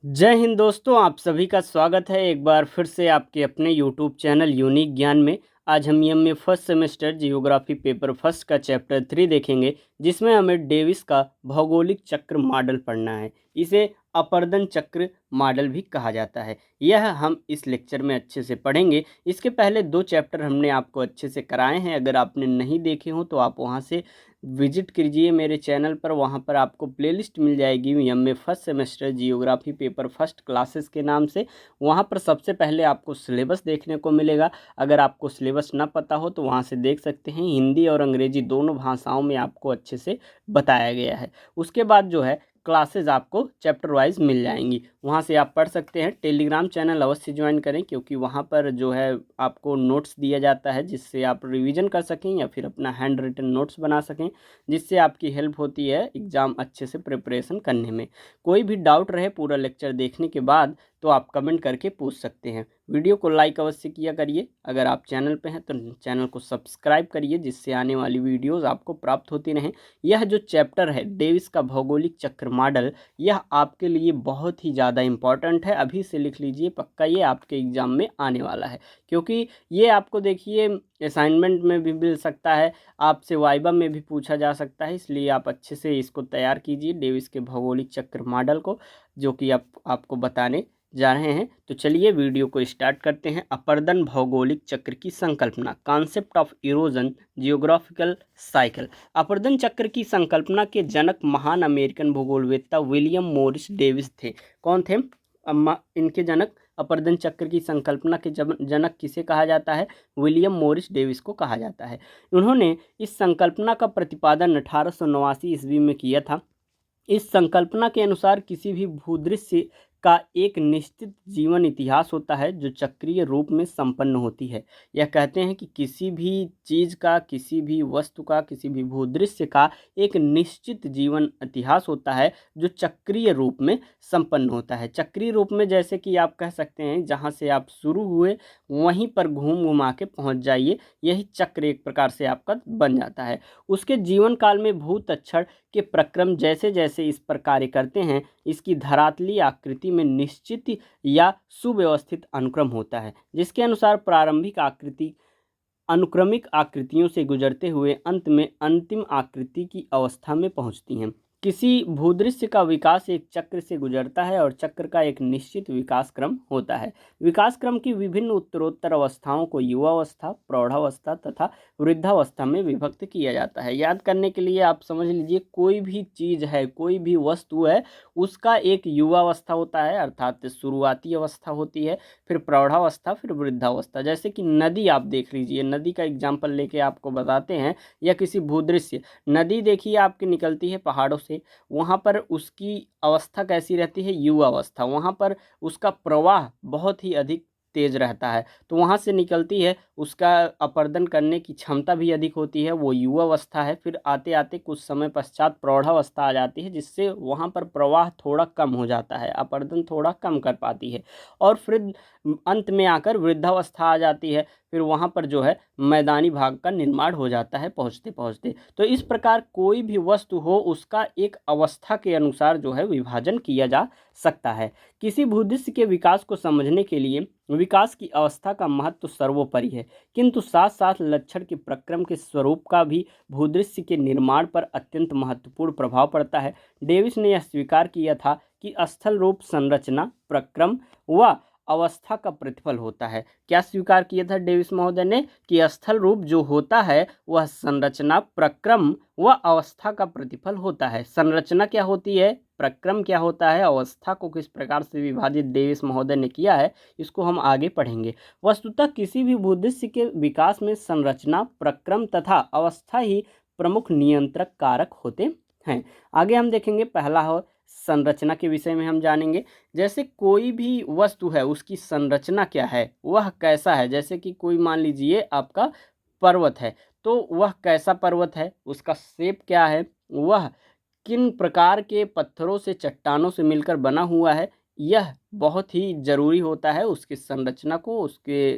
जय हिंद दोस्तों, आप सभी का स्वागत है एक बार फिर से आपके अपने यूट्यूब चैनल यूनिक ज्ञान में। आज हम MA first semester geography paper first का चैप्टर 3 देखेंगे, जिसमें हमें डेविस का भौगोलिक चक्र मॉडल पढ़ना है। इसे अपर्दन चक्र मॉडल भी कहा जाता है। यह हम इस लेक्चर में अच्छे से पढ़ेंगे। इसके पहले 2 चैप्टर हमने आपको अच्छे से कराए हैं। अगर आपने नहीं देखे हो तो आप वहां से विजिट कीजिए मेरे चैनल पर। वहां पर आपको प्लेलिस्ट मिल जाएगी MA first semester geography paper first classes के नाम से। वहां पर सबसे पहले आपको सिलेबस देखने को मिलेगा। अगर आपको सिलेबस ना पता हो तो वहां से देख सकते हैं। हिंदी और अंग्रेजी दोनों भाषाओं में आपको अच्छे से बताया गया है। उसके बाद जो है क्लासेस आपको चैप्टर वाइज मिल जाएंगी, वहाँ से आप पढ़ सकते हैं। टेलीग्राम चैनल अवश्य ज्वाइन करें, क्योंकि वहाँ पर जो है आपको नोट्स दिया जाता है, जिससे आप रिवीजन कर सकें या फिर अपना हैंड रिटन नोट्स बना सकें, जिससे आपकी हेल्प होती है एग्ज़ाम अच्छे से प्रिपरेशन करने में। कोई भी डाउट रहे पूरा लेक्चर देखने के बाद तो आप कमेंट करके पूछ सकते हैं। वीडियो को लाइक अवश्य किया करिए। अगर आप चैनल पे हैं तो चैनल को सब्सक्राइब करिए, जिससे आने वाली वीडियोस आपको प्राप्त होती रहें। यह जो चैप्टर है डेविस का भौगोलिक चक्र मॉडल, यह आपके लिए बहुत ही ज़्यादा इम्पॉर्टेंट है। अभी से लिख लीजिए, पक्का ये आपके एग्ज़ाम में आने वाला है, क्योंकि ये आपको देखिए असाइनमेंट में भी मिल सकता है, आपसे वाइवा में भी पूछा जा सकता है। इसलिए आप अच्छे से इसको तैयार कीजिए, डेविस के भौगोलिक चक्र मॉडल को, जो कि आपको बताने जा रहे हैं। तो चलिए वीडियो को स्टार्ट करते हैं। अपर्दन भौगोलिक चक्र की संकल्पना, concept of erosion geographical cycle. अपर्दन चक्र की संकल्पना के जनक महान अमेरिकन भूगोलवेत्ता विलियम मोरिस डेविस थे। कौन थे इनके जनक? अपर्दन चक्र की संकल्पना के जनक किसे कहा जाता है? विलियम मोरिस डेविस को कहा जाता है। उन्होंने इस संकल्पना का प्रतिपादन 1889 ईस्वी में किया था। इस संकल्पना के अनुसार किसी भी भूदृश्य का एक निश्चित जीवन इतिहास होता है, जो चक्रीय रूप में संपन्न होती है। यह कहते हैं कि किसी भी चीज़ का, किसी भी वस्तु का, किसी भी भूदृश्य का एक निश्चित जीवन इतिहास होता है, जो चक्रीय रूप में संपन्न होता है। चक्रीय रूप में जैसे कि आप कह सकते हैं, जहाँ से आप शुरू हुए वहीं पर घूम घुमा के पहुँच जाइए। यही चक्र एक प्रकार से आपका बन जाता है। उसके जीवन काल में भूत अक्षर के प्रक्रम जैसे जैसे इस पर कार्य करते हैं, इसकी धरातलीय आकृति में निश्चित या सुव्यवस्थित अनुक्रम होता है, जिसके अनुसार प्रारंभिक आकृति अनुक्रमिक आकृतियों से गुजरते हुए अंत में अंतिम आकृति की अवस्था में पहुंचती हैं। किसी भूदृश्य का विकास एक चक्र से गुजरता है और चक्र का एक निश्चित विकास क्रम होता है। विकास क्रम की विभिन्न उत्तरोत्तर अवस्थाओं को युवावस्था, प्रौढ़ावस्था तथा वृद्धावस्था में विभक्त किया जाता है। याद करने के लिए आप समझ लीजिए, कोई भी चीज़ है, कोई भी वस्तु है, उसका एक युवावस्था होता है, अर्थात शुरुआती अवस्था होती है, फिर प्रौढ़ावस्था, फिर वृद्धावस्था। जैसे कि नदी आप देख लीजिए, नदी का एग्जाम्पल लेके आपको बताते हैं, या किसी भूदृश्य। नदी देखिए आपकी निकलती है पहाड़ों से, वहाँ पर उसकी अवस्था कैसी रहती है? युवा अवस्था। वहाँ पर उसका प्रवाह बहुत ही अधिक तेज रहता है, तो वहाँ से निकलती है, उसका अपर्दन करने की क्षमता भी अधिक होती है, वो युवा अवस्था है। फिर आते आते कुछ समय पश्चात प्रौढ़ावस्था आ जाती है, जिससे वहाँ पर प्रवाह थोड़ा कम हो जाता है, अपर्दन थोड़ा कम कर पाती है। और फिर अंत में आकर वृद्धावस्था आ जाती है। फिर वहाँ पर जो है मैदानी भाग का निर्माण हो जाता है पहुँचते पहुँचते। तो इस प्रकार कोई भी वस्तु हो, उसका एक अवस्था के अनुसार जो है विभाजन किया जा सकता है। किसी भूदृश्य के विकास को समझने के लिए विकास की अवस्था का महत्व सर्वोपरि है, किंतु साथ साथ लक्षण के प्रक्रम के स्वरूप का भी भूदृश्य के निर्माण पर अत्यंत महत्वपूर्ण प्रभाव पड़ता है। डेविस ने यह स्वीकार किया था कि स्थल रूप संरचना, प्रक्रम व अवस्था का प्रतिफल होता है। क्या स्वीकार किया था डेविस महोदय ने? कि स्थल रूप जो होता है वह संरचना, प्रक्रम व अवस्था का प्रतिफल होता है। संरचना क्या होती है, प्रक्रम क्या होता है, अवस्था को किस प्रकार से विभाजित डेविस महोदय ने किया है, इसको हम आगे पढ़ेंगे। वस्तुतः किसी भी भूदृश्य के विकास में संरचना, प्रक्रम तथा अवस्था ही प्रमुख नियंत्रक कारक होते हैं। आगे हम देखेंगे, पहला हो संरचना के विषय में हम जानेंगे। जैसे कोई भी वस्तु है, उसकी संरचना क्या है, वह कैसा है। जैसे कि कोई मान लीजिए आपका पर्वत है, तो वह कैसा पर्वत है, उसका शेप क्या है, वह किन प्रकार के पत्थरों से, चट्टानों से मिलकर बना हुआ है, यह बहुत ही जरूरी होता है उसकी संरचना को, उसके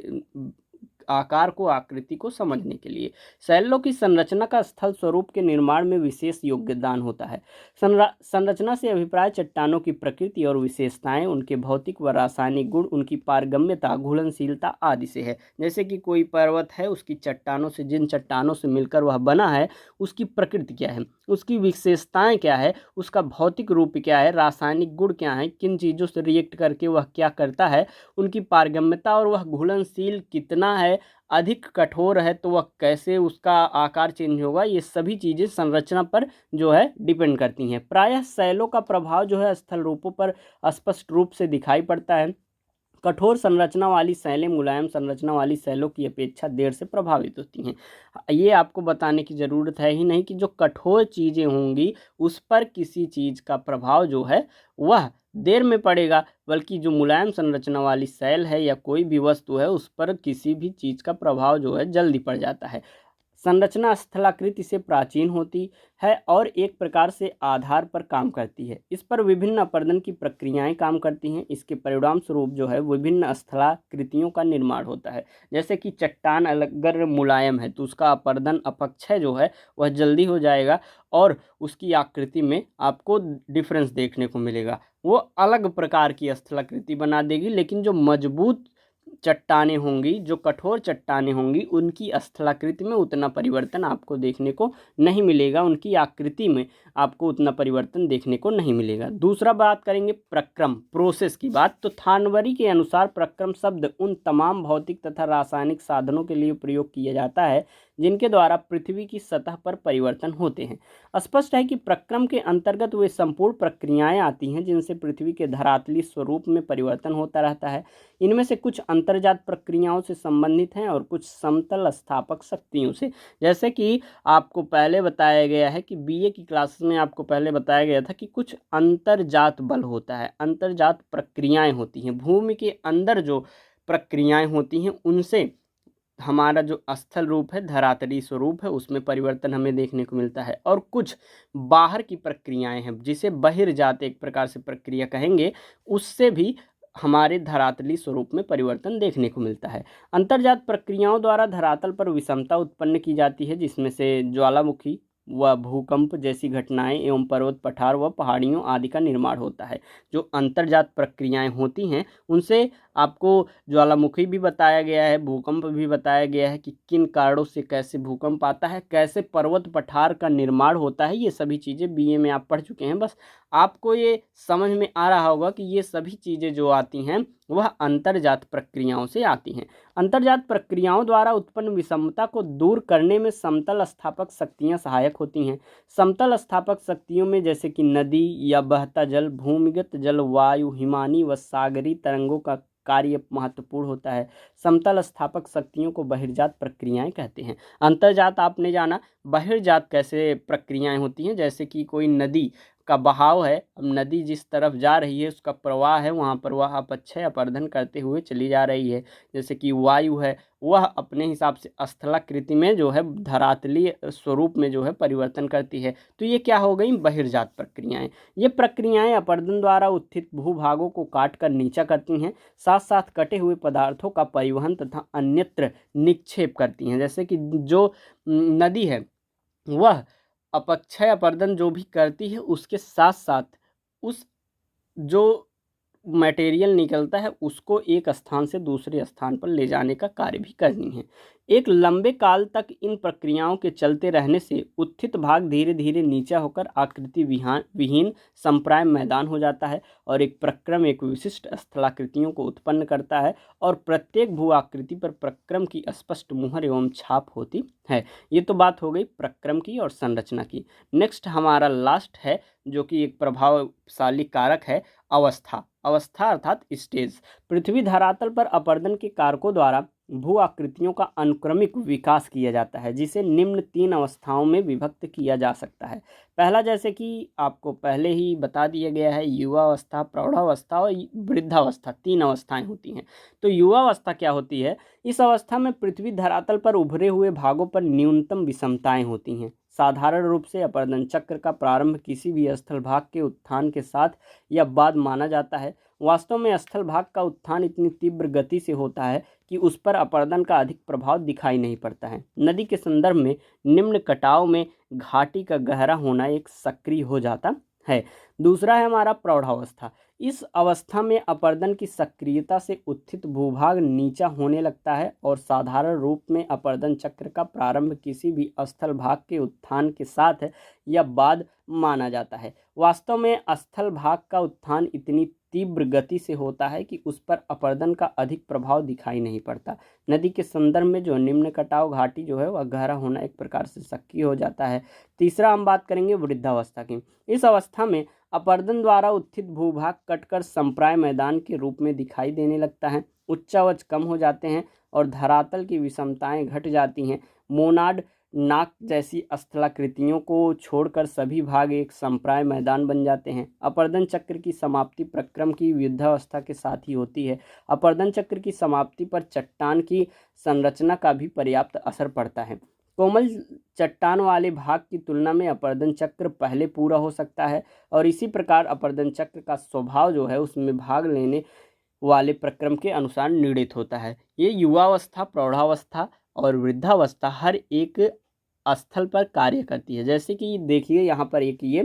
आकार को, आकृति को समझने के लिए। शैलों की संरचना का स्थल स्वरूप के निर्माण में विशेष योगदान होता है। संरचना से अभिप्राय चट्टानों की प्रकृति और विशेषताएं, उनके भौतिक व रासायनिक गुण, उनकी पारगम्यता, घुलनशीलता आदि से है। जैसे कि कोई पर्वत है, उसकी चट्टानों से, जिन चट्टानों से मिलकर वह बना है, उसकी प्रकृति क्या है, उसकी विशेषताएं क्या है, उसका भौतिक रूप क्या है, रासायनिक गुण क्या है, किन चीज़ों से रिएक्ट करके वह क्या करता है, उनकी पारगम्यता, और वह घुलनशील कितना है, अधिक कठोर है तो वह कैसे उसका आकार चेंज होगा, ये सभी चीज़ें संरचना पर जो है डिपेंड करती हैं। प्रायः शैलों का प्रभाव जो है स्थल रूपों पर स्पष्ट रूप से दिखाई पड़ता है। कठोर संरचना वाली शैलें मुलायम संरचना वाली शैलों की अपेक्षा देर से प्रभावित होती हैं। ये आपको बताने की ज़रूरत है ही नहीं कि जो कठोर चीज़ें होंगी उस पर किसी चीज़ का प्रभाव जो है वह देर में पड़ेगा, बल्कि जो मुलायम संरचना वाली शैल है या कोई भी वस्तु है उस पर किसी भी चीज़ का प्रभाव जो है जल्दी पड़ जाता है। संरचना स्थलाकृति से प्राचीन होती है और एक प्रकार से आधार पर काम करती है। इस पर विभिन्न अपर्दन की प्रक्रियाएं काम करती हैं। इसके परिणाम स्वरूप जो है विभिन्न स्थलाकृतियों का निर्माण होता है। जैसे कि चट्टान अगर मुलायम है तो उसका अपर्दन, अपक्षय जो है वह जल्दी हो जाएगा और उसकी आकृति में आपको डिफरेंस देखने को मिलेगा, वो अलग प्रकार की स्थलाकृति बना देगी। लेकिन जो मजबूत चट्टानें होंगी, जो कठोर चट्टानें होंगी, उनकी स्थलाकृति में उतना परिवर्तन आपको देखने को नहीं मिलेगा, उनकी आकृति में आपको उतना परिवर्तन देखने को नहीं मिलेगा। दूसरा बात करेंगे प्रक्रम, प्रोसेस की बात। तो थानवरी के अनुसार प्रक्रम शब्द उन तमाम भौतिक तथा रासायनिक साधनों के लिए प्रयोग किया जाता है जिनके द्वारा पृथ्वी की सतह पर परिवर्तन होते हैं। स्पष्ट है कि प्रक्रम के अंतर्गत वे संपूर्ण प्रक्रियाएं आती हैं जिनसे पृथ्वी के धरातलीय स्वरूप में परिवर्तन होता रहता है। इनमें से कुछ अंतर्जात प्रक्रियाओं से संबंधित हैं और कुछ समतल स्थापक शक्तियों से। जैसे कि आपको पहले बताया गया है कि बीए की क्लासेस में आपको पहले बताया गया था कि कुछ अंतर्जात बल होता है, अंतर्जात प्रक्रियाएं होती हैं, भूमि के अंदर जो प्रक्रियाएं होती हैं उनसे हमारा जो स्थल रूप है, धरातलीय स्वरूप है, उसमें परिवर्तन हमें देखने को मिलता है। और कुछ बाहर की प्रक्रियाएं हैं जिसे बहिर्जात एक प्रकार से प्रक्रिया कहेंगे, उससे भी हमारे धरातलीय स्वरूप में परिवर्तन देखने को मिलता है। अंतर्जात प्रक्रियाओं द्वारा धरातल पर विषमता उत्पन्न की जाती है जिसमें से ज्वालामुखी व भूकंप जैसी घटनाएं एवं पर्वत, पठार व पहाड़ियों आदि का निर्माण होता है। जो अंतर्जात प्रक्रियाएं होती हैं उनसे आपको ज्वालामुखी भी बताया गया है, भूकंप भी बताया गया है कि किन कारणों से कैसे भूकंप आता है, कैसे पर्वत पठार का निर्माण होता है। ये सभी चीज़ें बीए में आप पढ़ चुके हैं। बस आपको ये समझ में आ रहा होगा कि ये सभी चीज़ें जो आती हैं वह अंतर्जात प्रक्रियाओं से आती हैं। अंतर्जात प्रक्रियाओं द्वारा उत्पन्न विषमता को दूर करने में समतल स्थापक शक्तियाँ सहायक होती हैं। समतल स्थापक शक्तियों में जैसे कि नदी या बहता जल, भूमिगत जल, वायु, हिमानी व सागरी तरंगों का कार्य महत्वपूर्ण होता है। समतल स्थापक शक्तियों को बहिर्जात प्रक्रियाएं कहते हैं। अंतर्जात आपने जाना, बहिर्जात कैसे प्रक्रियाएं होती हैं। जैसे कि कोई नदी का बहाव है, अब नदी जिस तरफ जा रही है उसका प्रवाह है, वहाँ पर वह अपक्षय अपर्दन करते हुए चली जा रही है। जैसे कि वायु है, वह अपने हिसाब से स्थलाकृति में जो है धरातलीय स्वरूप में जो है परिवर्तन करती है। तो ये क्या हो गई, बहिर्जात प्रक्रियाएं। ये प्रक्रियाएं अपर्दन द्वारा उत्थित भूभागों को काट कर नीचा करती हैं, साथ साथ कटे हुए पदार्थों का परिवहन तथा अन्यत्र निक्षेप करती हैं। जैसे कि जो नदी है वह अपक्षय अपर्दन जो भी करती है उसके साथ साथ उस जो मटेरियल निकलता है उसको एक स्थान से दूसरे स्थान पर ले जाने का कार्य भी करनी है। एक लंबे काल तक इन प्रक्रियाओं के चलते रहने से उत्थित भाग धीरे धीरे नीचा होकर आकृति विहीन संप्राय मैदान हो जाता है और एक प्रक्रम एक विशिष्ट स्थलाकृतियों को उत्पन्न करता है और प्रत्येक भू आकृति पर प्रक्रम की स्पष्ट मुहर एवं छाप होती है। ये तो बात हो गई प्रक्रम की और संरचना की। नेक्स्ट हमारा लास्ट है जो कि एक प्रभावशाली कारक है, अवस्था। अवस्था अर्थात स्टेज। पृथ्वी धरातल पर अपर्दन के कारकों द्वारा भू आकृतियों का अनुक्रमिक विकास किया जाता है जिसे निम्न 3 अवस्थाओं में विभक्त किया जा सकता है। पहला, जैसे कि आपको पहले ही बता दिया गया है, युवावस्था, प्रौढ़ावस्था और वृद्धावस्था 3 अवस्थाएं होती हैं। तो युवावस्था क्या होती है, इस अवस्था में पृथ्वी धरातल पर उभरे हुए भागों पर न्यूनतम विषमताएं होती हैं। साधारण रूप से अपर्दन चक्र का प्रारंभ किसी भी स्थल भाग के उत्थान के साथ या बाद माना जाता है। वास्तव में स्थल भाग का उत्थान इतनी तीव्र गति से होता है कि उस पर अपरदन का अधिक प्रभाव दिखाई नहीं पड़ता है। नदी के संदर्भ में निम्न कटाव में घाटी का गहरा होना एक सक्रिय हो जाता है। दूसरा है हमारा प्रौढ़ावस्था। इस अवस्था में अपरदन की सक्रियता से उत्थित भूभाग नीचा होने लगता है और साधारण रूप में अपरदन चक्र का प्रारंभ किसी भी स्थल भाग के उत्थान के साथ या बाद माना जाता है। वास्तव में स्थल भाग का उत्थान इतनी तीव्र गति से होता है कि उस पर अपरदन का अधिक प्रभाव दिखाई नहीं पड़ता। नदी के संदर्भ में जो निम्न कटाव घाटी जो है वह गहरा होना एक प्रकार से सक्रिय हो जाता है। तीसरा हम बात करेंगे वृद्धावस्था की। इस अवस्था में अपरदन द्वारा उत्थित भूभाग कटकर संप्राय मैदान के रूप में दिखाई देने लगता है। उच्चावच कम हो जाते हैं और धरातल की विषमताएं घट जाती हैं। मोनाड नाक जैसी स्थलाकृतियों को छोड़कर सभी भाग एक संप्राय मैदान बन जाते हैं। अपरदन चक्र की समाप्ति प्रक्रम की वृद्धावस्था के साथ ही होती है। अपरदन चक्र की समाप्ति पर चट्टान की संरचना का भी पर्याप्त असर पड़ता है। कोमल चट्टान वाले भाग की तुलना में अपरदन चक्र पहले पूरा हो सकता है और इसी प्रकार अपरदन चक्र का स्वभाव जो है उसमें भाग लेने वाले प्रक्रम के अनुसार निर्णित होता है। ये युवावस्था, प्रौढ़ावस्था और वृद्धावस्था हर एक स्थल पर कार्य करती है। जैसे कि देखिए यहाँ पर एक ये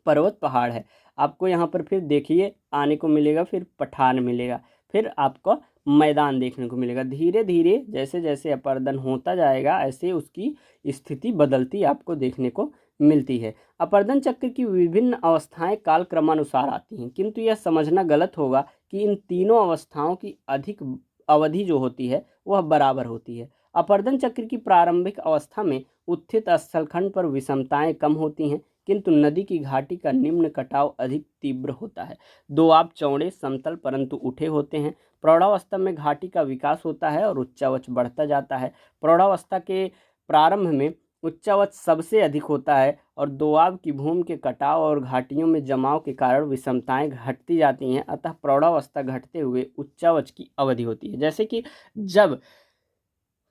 पर्वत पहाड़ है, आपको यहाँ पर फिर देखिए आने को मिलेगा, फिर पठार मिलेगा, फिर आपको मैदान देखने को मिलेगा। धीरे धीरे जैसे जैसे अपरदन होता जाएगा ऐसे उसकी स्थिति बदलती आपको देखने को मिलती है। अपरदन चक्र की विभिन्न अवस्थाएं काल क्रमानुसार आती हैं, किंतु यह समझना गलत होगा कि इन तीनों अवस्थाओं की अधिक अवधि जो होती है वह बराबर होती है। अपरदन चक्र की प्रारंभिक अवस्था में उत्थित स्थलखंड पर विषमताएं कम होती हैं, किंतु नदी की घाटी का निम्न कटाव अधिक तीव्र होता है। दोआब चौड़े समतल परंतु उठे होते हैं। प्रौढ़ावस्था में घाटी का विकास होता है और उच्चावच बढ़ता जाता है। प्रौढ़ावस्था के प्रारंभ में उच्चावच सबसे अधिक होता है और दोआब की भूमि के कटाव और घाटियों में जमाव के कारण विषमताएं घटती जाती हैं। अतः प्रौढ़ावस्था घटते हुए उच्चावच की अवधि होती है। जैसे कि जब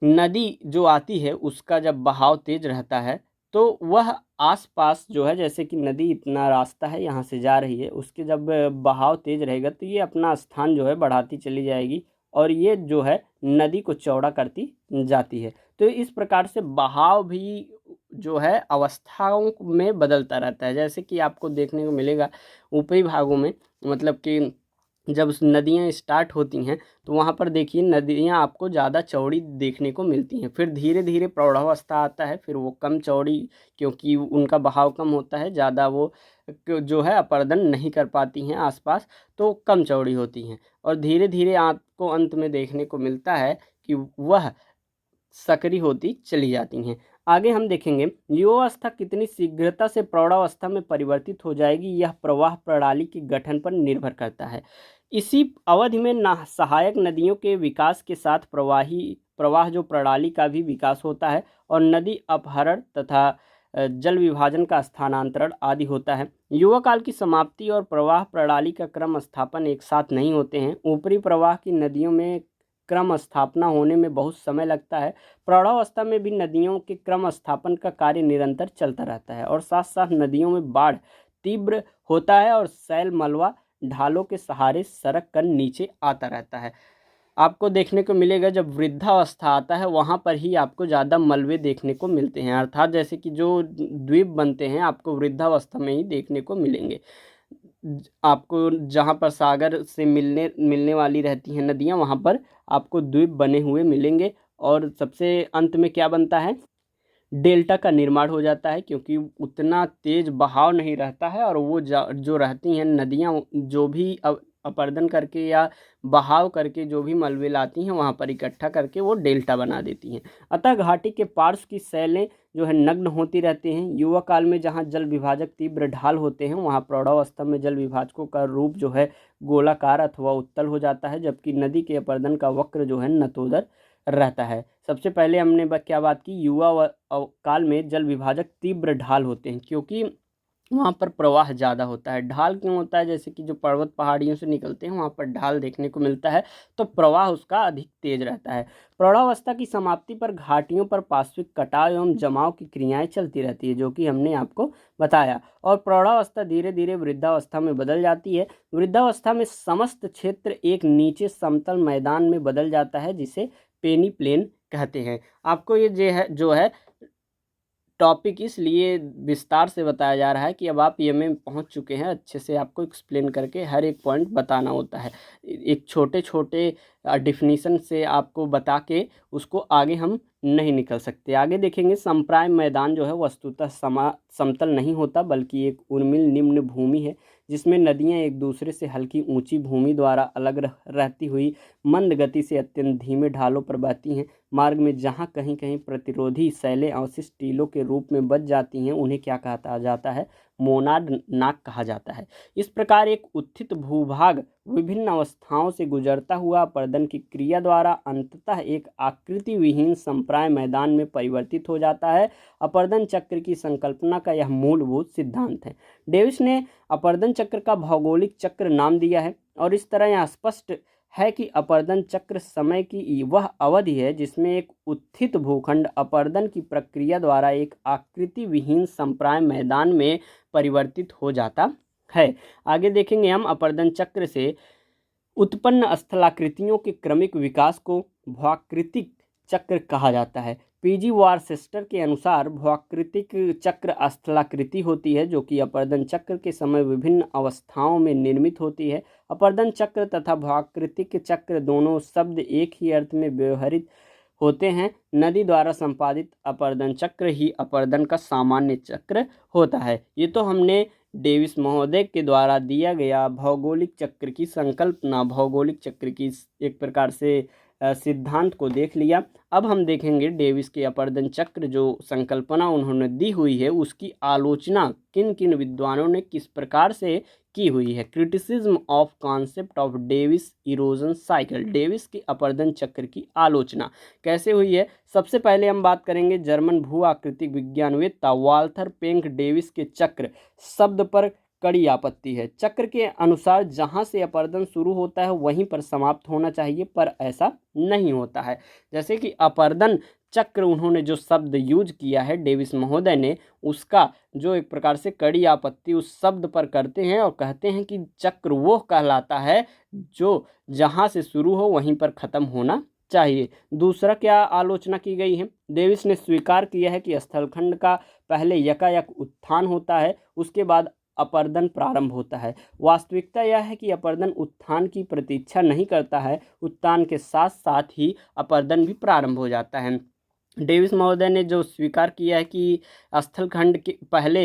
नदी जो आती है उसका जब बहाव तेज रहता है तो वह आसपास जो है, जैसे कि नदी इतना रास्ता है यहाँ से जा रही है, उसके जब बहाव तेज रहेगा तो ये अपना स्थान जो है बढ़ाती चली जाएगी और ये जो है नदी को चौड़ा करती जाती है। तो इस प्रकार से बहाव भी जो है अवस्थाओं में बदलता रहता है। जैसे कि आपको देखने को मिलेगा ऊपरी भागों में, मतलब कि जब नदियाँ स्टार्ट होती हैं तो वहाँ पर देखिए नदियाँ आपको ज़्यादा चौड़ी देखने को मिलती हैं। फिर धीरे धीरे प्रौढ़ावस्था आता है, फिर वो कम चौड़ी, क्योंकि उनका बहाव कम होता है, ज़्यादा वो जो है अपरदन नहीं कर पाती हैं आसपास, तो कम चौड़ी होती हैं और धीरे धीरे आपको अंत में देखने को मिलता है कि वह सक्रिय होती चली जाती हैं। आगे हम देखेंगे युवावस्था कितनी शीघ्रता से प्रौढ़ावस्था में परिवर्तित हो जाएगी, यह प्रवाह प्रणाली के गठन पर निर्भर करता है। इसी अवधि में सहायक नदियों के विकास के साथ प्रवाह जो प्रणाली का भी विकास होता है और नदी अपहरण तथा जल विभाजन का स्थानांतरण आदि होता है। युवा काल की समाप्ति और प्रवाह प्रणाली का क्रम स्थापन एक साथ नहीं होते हैं। ऊपरी प्रवाह की नदियों में क्रम स्थापना होने में बहुत समय लगता है। प्रौढ़ावस्था में भी नदियों के क्रम स्थापन का कार्य निरंतर चलता रहता है और साथ साथ नदियों में बाढ़ तीव्र होता है और सैल मलबा ढालों के सहारे सरक कर नीचे आता रहता है। आपको देखने को मिलेगा जब वृद्धावस्था आता है वहाँ पर ही आपको ज़्यादा मलबे देखने को मिलते हैं, अर्थात जैसे कि जो द्वीप बनते हैं आपको वृद्धावस्था में ही देखने को मिलेंगे। आपको जहाँ पर सागर से मिलने वाली रहती हैं नदियाँ, वहाँ पर आपको द्वीप बने हुए मिलेंगे और सबसे अंत में क्या बनता है, डेल्टा का निर्माण हो जाता है, क्योंकि उतना तेज बहाव नहीं रहता है और वो जो रहती हैं नदियाँ जो भी अपरदन करके या बहाव करके जो भी मलबे लाती हैं वहाँ पर इकट्ठा करके वो डेल्टा बना देती हैं। अतः घाटी के पार्श्व की शैलें जो है नग्न होती रहती हैं। युवा काल में जहाँ जल विभाजक तीव्र ढाल होते हैं वहाँ प्रौढ़ावस्था में जल विभाजकों का रूप जो है गोलाकार अथवा उत्तल हो जाता है, जबकि नदी के अपरदन का वक्र जो है नतोदर रहता है। सबसे पहले हमने क्या बात की, युवा काल में जल विभाजक तीव्र ढाल होते हैं, क्योंकि वहाँ पर प्रवाह ज़्यादा होता है। ढाल क्यों होता है? जैसे कि जो पर्वत पहाड़ियों से निकलते हैं वहाँ पर ढाल देखने को मिलता है, तो प्रवाह उसका अधिक तेज रहता है। प्रौढ़ावस्था की समाप्ति पर घाटियों पर पार्श्विक कटाव एवं जमाव की क्रियाएं चलती रहती है, जो कि हमने आपको बताया। और प्रौढ़ावस्था धीरे धीरे वृद्धावस्था में बदल जाती है। वृद्धावस्था में समस्त क्षेत्र एक नीचे समतल मैदान में बदल जाता है, जिसे पेनी प्लेन कहते हैं। आपको ये जो है टॉपिक इसलिए विस्तार से बताया जा रहा है कि अब आप ये में पहुंच चुके हैं, अच्छे से आपको एक्सप्लेन करके हर एक पॉइंट बताना होता है। एक छोटे छोटे डिफिनीशन से आपको बता के उसको आगे हम नहीं निकल सकते। आगे देखेंगे, संप्राय मैदान जो है वस्तुतः समतल नहीं होता, बल्कि एक उर्मिल निम्न भूमि है, जिसमें नदियां एक दूसरे से हल्की ऊंची भूमि द्वारा अलग रहती हुई मंद गति से अत्यंत धीमे ढालों पर बहती हैं। मार्ग में जहाँ कहीं कहीं प्रतिरोधी शैलें अवशिष्ट टीलों के रूप में बच जाती हैं, उन्हें क्या कहा जाता है? मोनाड नाक कहा जाता है। इस प्रकार एक उत्थित भूभाग विभिन्न अवस्थाओं से गुजरता हुआ अपर्दन की क्रिया द्वारा अंततः एक आकृति विहीन संप्राय मैदान में परिवर्तित हो जाता है। अपर्दन चक्र की संकल्पना का यह मूलभूत सिद्धांत है। डेविस ने अपर्दन चक्र का भौगोलिक चक्र नाम दिया है, और इस तरह यह स्पष्ट है कि अपर्दन चक्र समय की वह अवधि है जिसमें एक उत्थित भूखंड अपर्दन की प्रक्रिया द्वारा एक आकृति विहीन संप्राय मैदान में परिवर्तित हो जाता है। आगे देखेंगे हम, अपर्दन चक्र से उत्पन्न स्थलाकृतियों के क्रमिक विकास को भूआकृतिक चक्र कहा जाता है। पीजी वारसेस्टर के अनुसार भूआकृतिक चक्र स्थलाकृति होती है, जो कि अपर्दन चक्र के समय विभिन्न अवस्थाओं में निर्मित होती है। अपर्दन चक्र तथा भूआकृतिक चक्र दोनों शब्द एक ही अर्थ में व्यवहृत होते हैं। नदी द्वारा संपादित अपर्दन चक्र ही अपर्दन का सामान्य चक्र होता है। ये तो हमने डेविस महोदय के द्वारा दिया गया भौगोलिक चक्र की संकल्पना, भौगोलिक चक्र की एक प्रकार से सिद्धांत को देख लिया। अब हम देखेंगे डेविस के अपर्दन चक्र जो संकल्पना उन्होंने दी हुई है, उसकी आलोचना किन किन विद्वानों ने किस प्रकार से की हुई है। Criticism of concept of Davis erosion cycle, Davis के अपर्दन चक्र की आलोचना कैसे हुई है। सबसे पहले हम बात करेंगे जर्मन भू आकृतिक विज्ञानवेत्ता वाल्थर पेंक डेविस के चक्र शब्द पर कड़ी आपत्ति है। चक्र के अनुसार जहां से अपर्दन शुरू होता है वहीं पर समाप्त होना चाहिए, पर ऐसा नहीं होता है। जैसे कि अपर्दन चक्र उन्होंने जो शब्द यूज किया है डेविस महोदय ने, उसका जो एक प्रकार से कड़ी आपत्ति उस शब्द पर करते हैं और कहते हैं कि चक्र वो कहलाता है जो जहां से शुरू हो वहीं पर खत्म होना चाहिए। दूसरा क्या आलोचना की गई है? डेविस ने स्वीकार किया है कि स्थलखंड का पहले यकायक उत्थान होता है, उसके बाद अपर्दन प्रारंभ होता है। वास्तविकता यह है कि अपर्दन उत्थान की प्रतीक्षा नहीं करता है, उत्थान के साथ साथ ही अपर्दन भी प्रारंभ हो जाता है। डेविस महोदय ने जो स्वीकार किया है कि स्थलखंड के पहले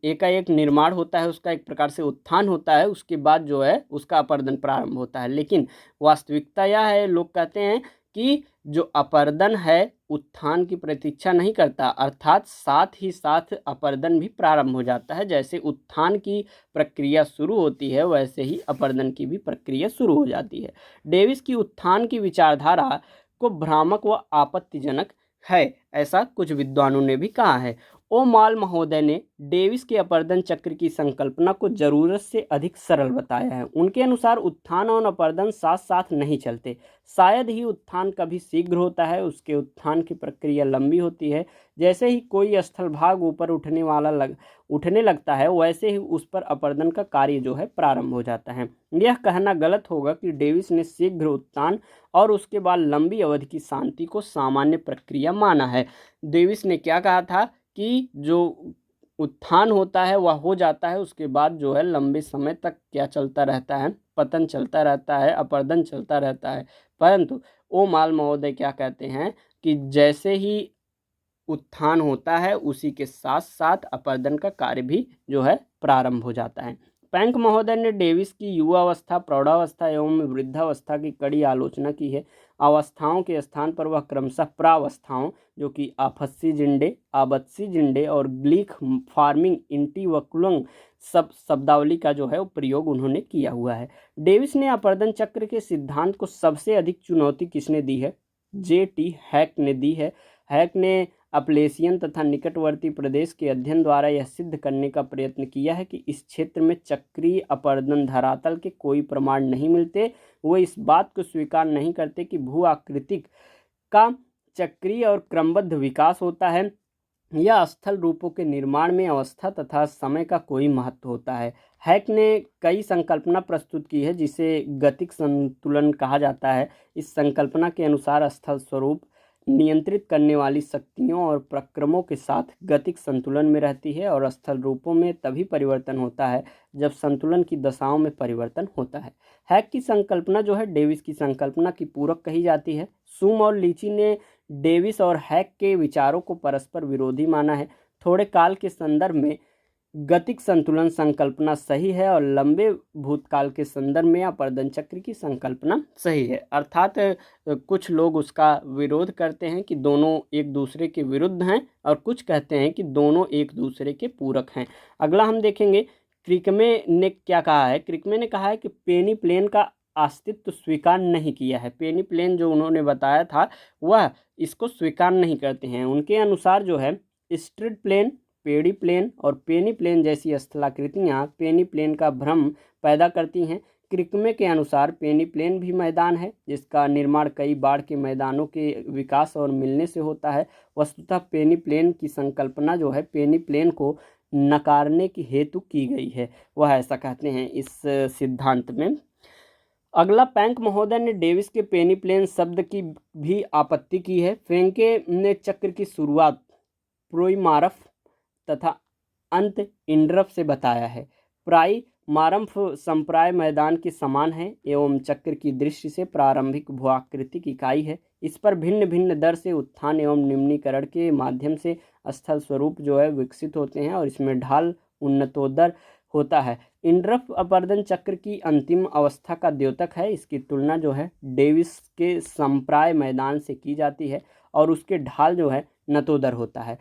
एकाएक निर्माण होता है, उसका एक प्रकार से उत्थान होता है, उसके बाद जो है उसका अपर्दन प्रारंभ होता है। लेकिन वास्तविकता यह है, लोग कहते हैं कि जो अपर्दन है उत्थान की प्रतीक्षा नहीं करता, अर्थात साथ ही साथ अपर्दन भी प्रारंभ हो जाता है। जैसे उत्थान की प्रक्रिया शुरू होती है, वैसे ही अपर्दन की भी प्रक्रिया शुरू हो जाती है। डेविस की उत्थान की विचारधारा को भ्रामक व आपत्तिजनक है, ऐसा कुछ विद्वानों ने भी कहा है। ओमाल महोदय ने डेविस के अपर्दन चक्र की संकल्पना को जरूरत से अधिक सरल बताया है। उनके अनुसार उत्थान और अपर्दन साथ साथ नहीं चलते। शायद ही उत्थान कभी शीघ्र होता है, उसके उत्थान की प्रक्रिया लंबी होती है। जैसे ही कोई स्थल भाग ऊपर उठने लगता है, वैसे ही उस पर अपर्दन का कार्य जो है प्रारंभ हो जाता है। यह कहना गलत होगा कि डेविस ने शीघ्र उत्थान और उसके बाद लंबी अवधि की शांति को सामान्य प्रक्रिया माना है। डेविस ने क्या कहा था कि जो उत्थान होता है वह हो जाता है, उसके बाद जो है लंबे समय तक क्या चलता रहता है? पतन चलता रहता है, अपर्दन चलता रहता है। परंतु ओमाल महोदय क्या कहते हैं कि जैसे ही उत्थान होता है उसी के साथ साथ अपर्दन का कार्य भी जो है प्रारंभ हो जाता है। पैंक महोदय ने डेविस की युवावस्था, प्रौढ़ावस्था एवं वृद्धावस्था की कड़ी आलोचना की है। अवस्थाओं के स्थान पर वह क्रमशः प्रावस्थाओं, जो कि आफस्सी जिंडे, आबत्सी जिंडे और ग्लीक फार्मिंग इंटीवकुलम शब्दावली का जो है वो प्रयोग उन्होंने किया हुआ है। डेविस ने अपर्दन चक्र के सिद्धांत को सबसे अधिक चुनौती किसने दी है? J.T. हैक ने दी है। हैक ने अपलेशियन तथा निकटवर्ती प्रदेश के अध्ययन द्वारा यह सिद्ध करने का प्रयत्न किया है कि इस क्षेत्र में चक्रीय अपरदन धरातल के कोई प्रमाण नहीं मिलते। वो इस बात को स्वीकार नहीं करते कि भू आकृतिक का चक्रीय और क्रमबद्ध विकास होता है या स्थल रूपों के निर्माण में अवस्था तथा समय का कोई महत्व होता है। हैक ने कई संकल्पना प्रस्तुत की है जिसे गतिक संतुलन कहा जाता है। इस संकल्पना के अनुसार स्थल स्वरूप नियंत्रित करने वाली शक्तियों और प्रक्रमों के साथ गतिक संतुलन में रहती है और स्थल रूपों में तभी परिवर्तन होता है जब संतुलन की दशाओं में परिवर्तन होता है। हैक की संकल्पना जो है डेविस की संकल्पना की पूरक कही जाती है। सुम और लीची ने डेविस और हैक के विचारों को परस्पर विरोधी माना है। थोड़े काल के संदर्भ में गतिक संतुलन संकल्पना सही है और लंबे भूतकाल के संदर्भ में अपरदन चक्र की संकल्पना सही है। अर्थात कुछ लोग उसका विरोध करते हैं कि दोनों एक दूसरे के विरुद्ध हैं और कुछ कहते हैं कि दोनों एक दूसरे के पूरक हैं। अगला हम देखेंगे क्रिकमे ने क्या कहा है। क्रिकमे ने कहा है कि पेनी प्लेन का अस्तित्व स्वीकार नहीं किया है। पेनी प्लेन जो उन्होंने बताया था वह इसको स्वीकार नहीं करते हैं। उनके अनुसार जो है स्ट्रिट प्लेन, पेडी प्लेन और पेनी प्लेन जैसी स्थलाकृतियाँ पेनी प्लेन का भ्रम पैदा करती हैं। क्रिकमे के अनुसार पेनी प्लेन भी मैदान है जिसका निर्माण कई बाढ़ के मैदानों के विकास और मिलने से होता है। वस्तुतः पेनी प्लेन की संकल्पना जो है पेनी प्लेन को नकारने की हेतु की गई है, वह ऐसा कहते हैं इस सिद्धांत में। अगला पैंक महोदय ने डेविस के पेनी प्लेन शब्द की भी आपत्ति की है। फेंके ने चक्र की शुरुआत प्रोइमारफ तथा अंत इंड्रफ से बताया है। प्राइमारम्फ संप्राय मैदान के समान है एवं चक्र की दृष्टि से प्रारंभिक भूआकृतिक इकाई है। इस पर भिन्न भिन्न दर से उत्थान एवं निम्नीकरण के माध्यम से स्थल स्वरूप जो है विकसित होते हैं और इसमें ढाल उन्नतोदर होता है। इंड्रफ अपरदन चक्र की अंतिम अवस्था का द्योतक है। इसकी तुलना जो है डेविस के संप्राय मैदान से की जाती है और उसके ढाल जो है नतोदर होता है।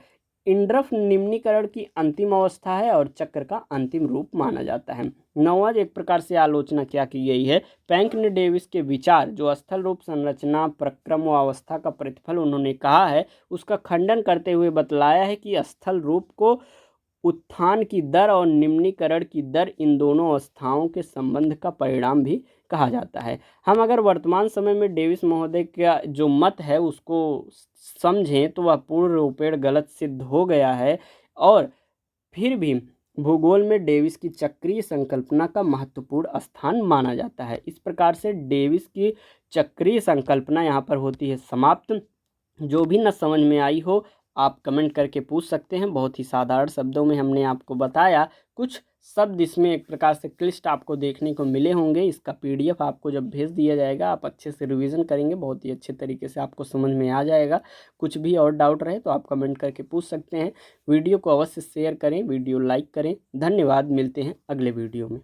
इंड्रफ निम्नीकरण की अंतिम अवस्था है और चक्र का अंतिम रूप माना जाता है। नौवां एक प्रकार से आलोचना क्या की गई है। पैंक ने डेविस के विचार जो स्थल रूप संरचना प्रक्रम व अवस्था का प्रतिफल उन्होंने कहा है उसका खंडन करते हुए बतलाया है कि स्थल रूप को उत्थान की दर और निम्नीकरण की दर इन दोनों अवस्थाओं के संबंध का परिणाम भी कहा जाता है। हम अगर वर्तमान समय में डेविस महोदय का जो मत है उसको समझें तो वह पूर्ण रूपेण गलत सिद्ध हो गया है और फिर भी भूगोल में डेविस की चक्रीय संकल्पना का महत्वपूर्ण स्थान माना जाता है। इस प्रकार से डेविस की चक्रीय संकल्पना यहाँ पर होती है समाप्त। जो भी न समझ में आई हो आप कमेंट करके पूछ सकते हैं। बहुत ही साधारण शब्दों में हमने आपको बताया। कुछ शब्द इसमें एक प्रकार से क्लिष्ट आपको देखने को मिले होंगे। इसका PDF आपको जब भेज दिया जाएगा आप अच्छे से रिवीजन करेंगे, बहुत ही अच्छे तरीके से आपको समझ में आ जाएगा। कुछ भी और डाउट रहे तो आप कमेंट करके पूछ सकते हैं। वीडियो को अवश्य शेयर करें, वीडियो लाइक करें। धन्यवाद, मिलते हैं अगले वीडियो में।